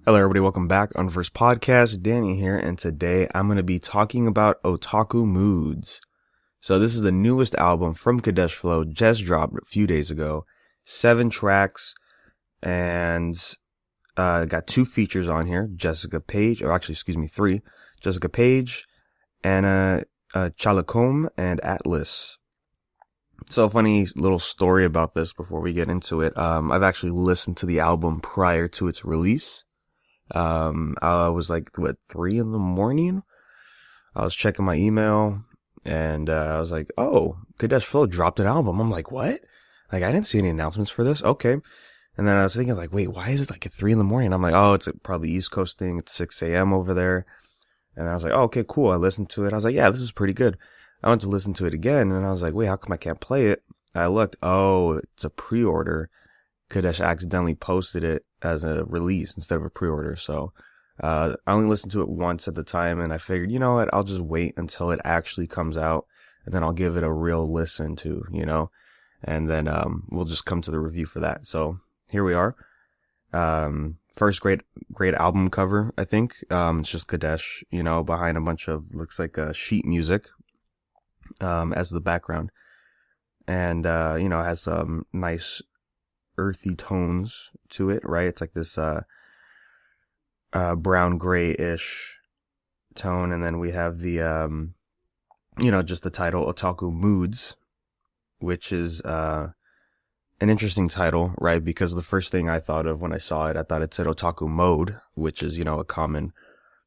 Hello, everybody. Welcome back. Unversed podcast. Danny here, and today I'm going to be talking about Otaku Moods. So this is the newest album from Kadesh Flow, just dropped a few days ago. 7 tracks, and got 2 features on here. 3. Jessica Page, Anna Chalacom, and Atlas. So, funny little story about this before we get into it. I've actually listened to the album prior to its release. I was like, 3 in the morning? I was checking my email, and I was like, oh, Kadesh Flow dropped an album. I'm like, what? Like, I didn't see any announcements for this. Okay. And then I was thinking, like, wait, why is it like at 3 in the morning? I'm like, oh, it's probably East Coast thing. It's 6 a.m. over there. And I was like, oh, okay, cool. I listened to it. I was like, yeah, this is pretty good. I went to listen to it again, and I was like, wait, how come I can't play it? I looked, oh, it's a pre-order. Kadesh accidentally posted it as a release instead of a pre-order. So I only listened to it once at the time, and I figured, you know what, I'll just wait until it actually comes out, and then I'll give it a real listen to, and then we'll just come to the review for that. So here we are. First great album cover, I think. It's just Kadesh, behind a bunch of, looks like sheet music as the background. And, it has some nice earthy tones to it, right? It's like this brown grayish tone, and then we have the just the title Otaku Moods, which is an interesting title, right? Because the first thing I thought of when I saw it, I thought it said Otaku Mode, which is a common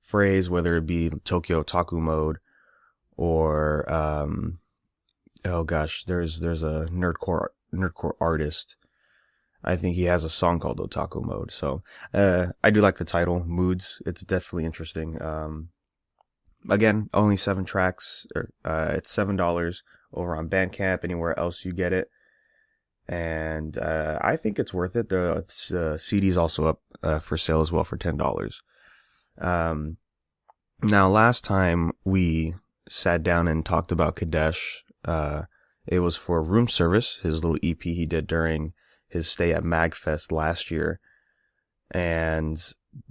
phrase, whether it be Tokyo Otaku Mode or oh gosh, there's a nerdcore artist. I think he has a song called Otaku Mode. So, I do like the title, Moods. It's definitely interesting. Again, only 7 tracks. It's $7 over on Bandcamp, anywhere else you get it. And, I think it's worth it. The CD's also up, for sale as well for $10. Now last time we sat down and talked about Kadesh, it was for Room Service, his little EP he did during his stay at MagFest last year. And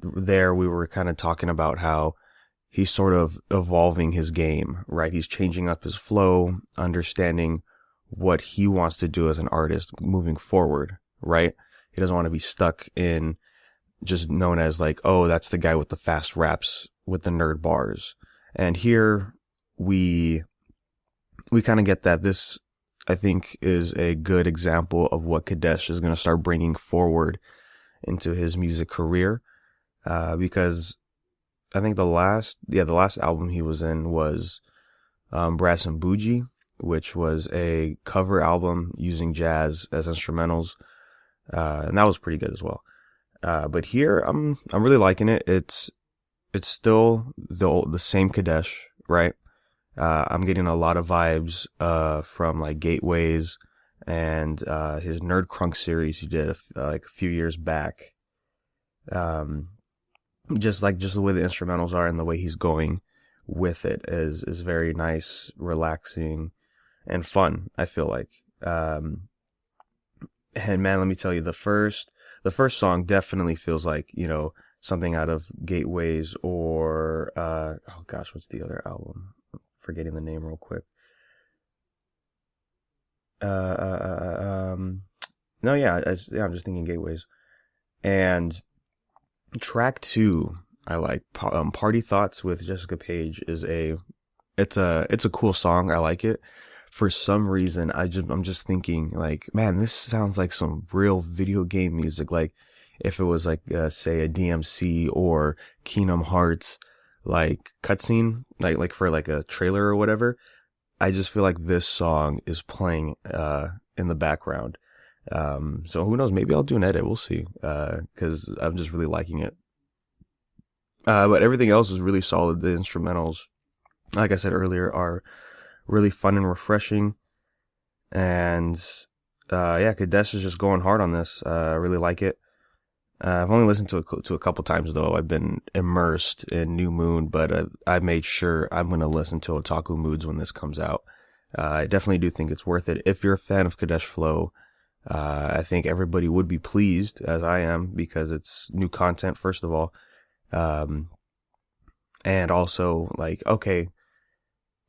there we were kind of talking about how he's sort of evolving his game, right? He's changing up his flow, understanding what he wants to do as an artist moving forward, right? He doesn't want to be stuck in just known as like, oh, that's the guy with the fast raps with the nerd bars. And here we kind of get that. This, I think, is a good example of what Kadesh is going to start bringing forward into his music career. Because I think the last album he was in was Brass and Bougie, which was a cover album using jazz as instrumentals. And that was pretty good as well. But here I'm really liking it. It's still the same Kadesh, right? I'm getting a lot of vibes from like Gateways and his Nerd Crunk series he did like a few years back. Just the way the instrumentals are and the way he's going with it is very nice, relaxing, and fun, I feel like. And man, let me tell you, the first song definitely feels like, something out of Gateways or oh gosh, what's the other album? Forgetting the name real quick. I'm just thinking Gateways. And track 2, I like Party Thoughts with Jessica Page it's a cool song. I like it. For some reason, I'm just thinking like, man, this sounds like some real video game music. Like if it was like, say a DMC or Kingdom Hearts, like cutscene, like for like a trailer or whatever. I just feel like this song is playing in the background. So who knows? Maybe I'll do an edit. We'll see. Because I'm just really liking it. But everything else is really solid. The instrumentals, like I said earlier, are really fun and refreshing. And Kadesh is just going hard on this. I really like it. I've only listened to it a couple times though. I've been immersed in New Moon, but I made sure I'm going to listen to Otaku Moods when this comes out. I definitely do think it's worth it. If you're a fan of Kadesh Flow, I think everybody would be pleased, as I am, because it's new content, first of all. And also, like, okay,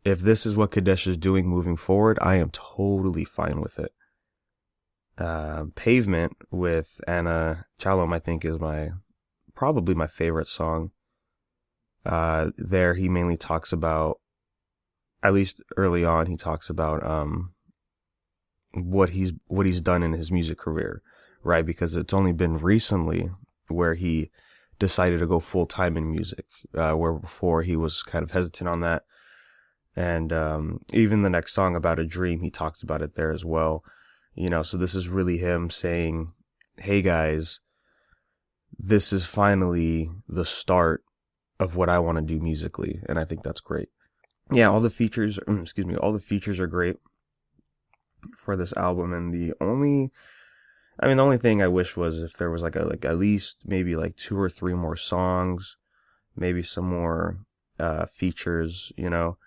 if this is what Kadesh is doing moving forward, I am totally fine with it. Pavement with Anna Chalom, I think, is probably my favorite song. There he mainly talks about, at least early on, he talks about what he's done in his music career, right? Because it's only been recently where he decided to go full time in music, where before he was kind of hesitant on that. And even the next song, About a Dream, he talks about it there as well. You know, so this is really him saying, hey guys, this is finally the start of what I want to do musically. And I think that's great. Yeah, all the features are great for this album. And the only thing I wish was if there was like at least maybe like 2 or 3 more songs, maybe some more features, you know.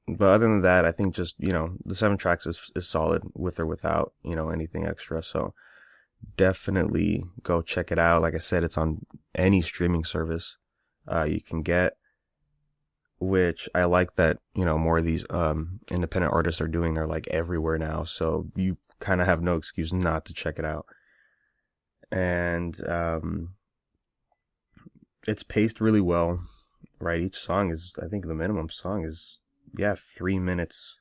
But other than that, I think just, you know, the 7 tracks is solid with or without, you know, anything extra. So definitely go check it out. Like I said, it's on any streaming service you can get, which I like that, you know, more of these independent artists are doing. They're like everywhere now. So you kind of have no excuse not to check it out. And it's paced really well, right? Each song is, I think the minimum song is, 3 minutes.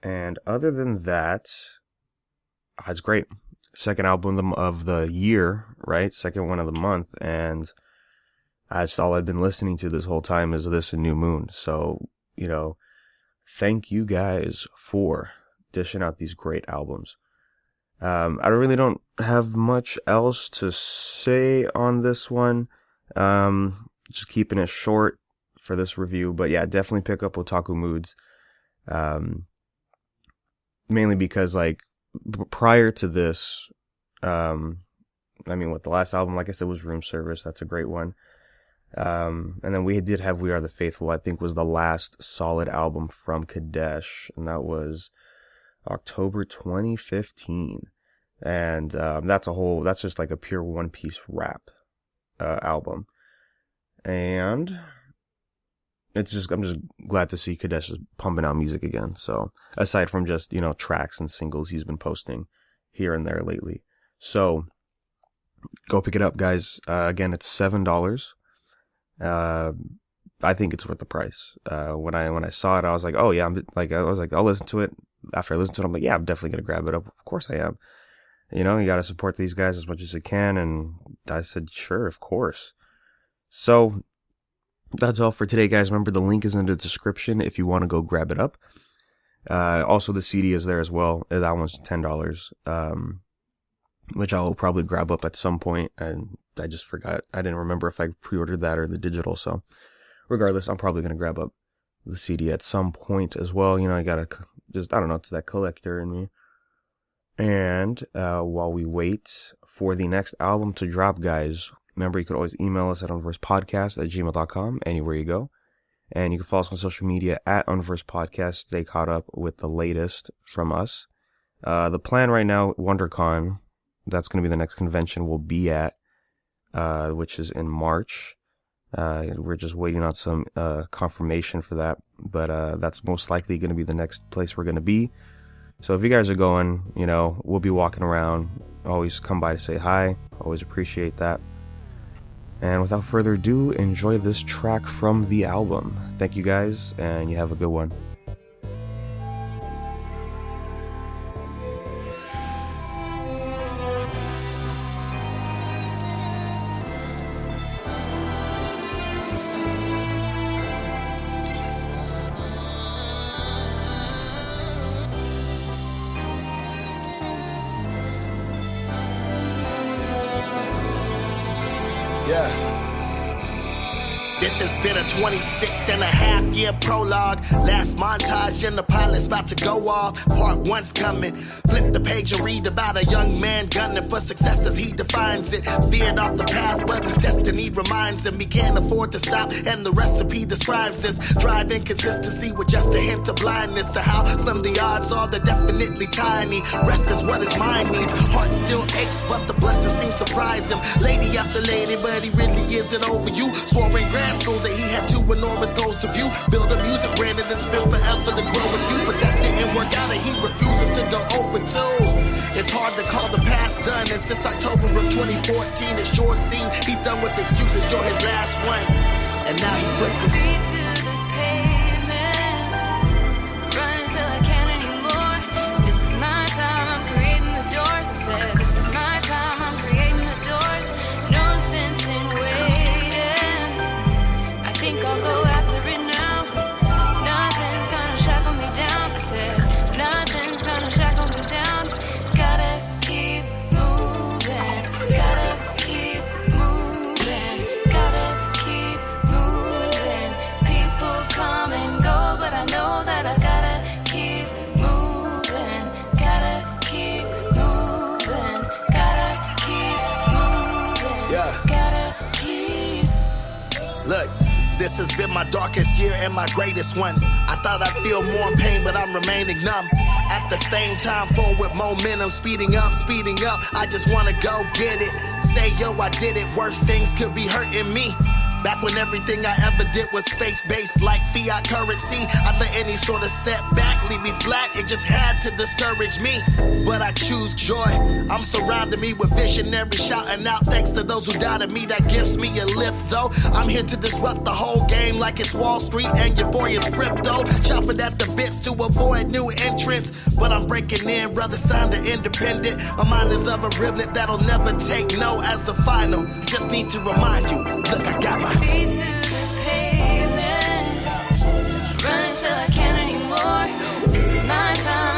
And other than that, it's great. Second album of the year, right? Second one of the month. And that's all I've been listening to this whole time is this and New Moon. So, you know, thank you guys for dishing out these great albums. I really don't have much else to say on this one. Just keeping it short for this review. But yeah, definitely pick up Otaku Moods. Mainly because, like, prior to this, the last album, like I said, was Room Service. That's a great one. And then we did have We Are the Faithful, I think was the last solid album from Kadesh. And that was October 2015. And that's just like a pure One Piece rap album. And I'm just glad to see Kadesh is pumping out music again. So aside from just, you know, tracks and singles he's been posting here and there lately. So go pick it up, guys. Again, it's $7. I think it's worth the price. When I saw it, I was like, oh yeah, I'll listen to it. After I listened to it, I'm like, yeah, I'm definitely gonna grab it up. Of course I am. You know, you gotta support these guys as much as you can. And I said, sure, of course. So that's all for today, guys. Remember, the link is in the description if you want to go grab it up. Also, the CD is there as well. That one's $10, which I'll probably grab up at some point. And I just forgot. I didn't remember if I pre-ordered that or the digital. So regardless, I'm probably going to grab up the CD at some point as well. You know, I got to just, I don't know, it's that collector in me. And while we wait for the next album to drop, guys, remember, you could always email us at unversedpodcast@gmail.com, anywhere you go. And you can follow us on social media at Unversed Podcast. Stay caught up with the latest from us. The plan right now, WonderCon, that's going to be the next convention we'll be at, which is in March. We're just waiting on some confirmation for that. But that's most likely going to be the next place we're going to be. So if you guys are going, you know, we'll be walking around. Always come by to say hi. Always appreciate that. And without further ado, enjoy this track from the album. Thank you guys, and you have a good one. This has been a 26 and a half year prologue. Last montage in the pilot. pilot's about to go off, part one's coming. Flip the page and read about a young man gunning for success as he defines it. Veered off the path, but his destiny reminds him he can't afford to stop, and the recipe describes this. Drive inconsistency with just a hint of blindness to how some the odds are, they're definitely tiny. Rest is what his mind needs. Heart still aches, but the blessing seems to surprise him. Lady after lady, but he really isn't over you. Swore in grad school that he had 2 enormous goals to view. Build a music brand and then spend forever to grow with you. But that didn't work out and he refuses to go open too. It's hard to call the past done, and since October of 2014, it sure seems he's done with excuses. You're his last one, and now he puts his feet to the pavement, running till I can't anymore. This is my time, I'm creating the doors. I said, this is my time, I'm creating the doors. No sense in waiting. I think I'll go after it now. Nothing's gonna shackle me down. I said, nothing's gonna shackle me down. Gotta keep moving. Gotta keep moving. Gotta keep moving. People come and go, but I know that I gotta keep moving. Gotta keep moving. Gotta keep moving. Yeah. Gotta keep. Look, this has been my darkest year and my greatest one. I thought I'd feel more pain, but I'm remaining numb. At the same time, forward momentum, speeding up. I just wanna go get it. Say, yo, I did it. Worst things could be hurting me. Back when everything I ever did was faith-based like fiat currency. I let any sort of setback leave me flat. It just had to discourage me. But I choose joy. I'm surrounding me with visionaries shouting out thanks to those who doubted me. That gives me a lift, though. I'm here to disrupt the whole game like it's Wall Street and your boy is crypto. Chopping at the bits to avoid new entrants. But I'm breaking in, brother, sounding independent. My mind is of a riblet that'll never take no as the final. Just need to remind you, look, I got my Feet to the pavement, running till I can't anymore. This is my time.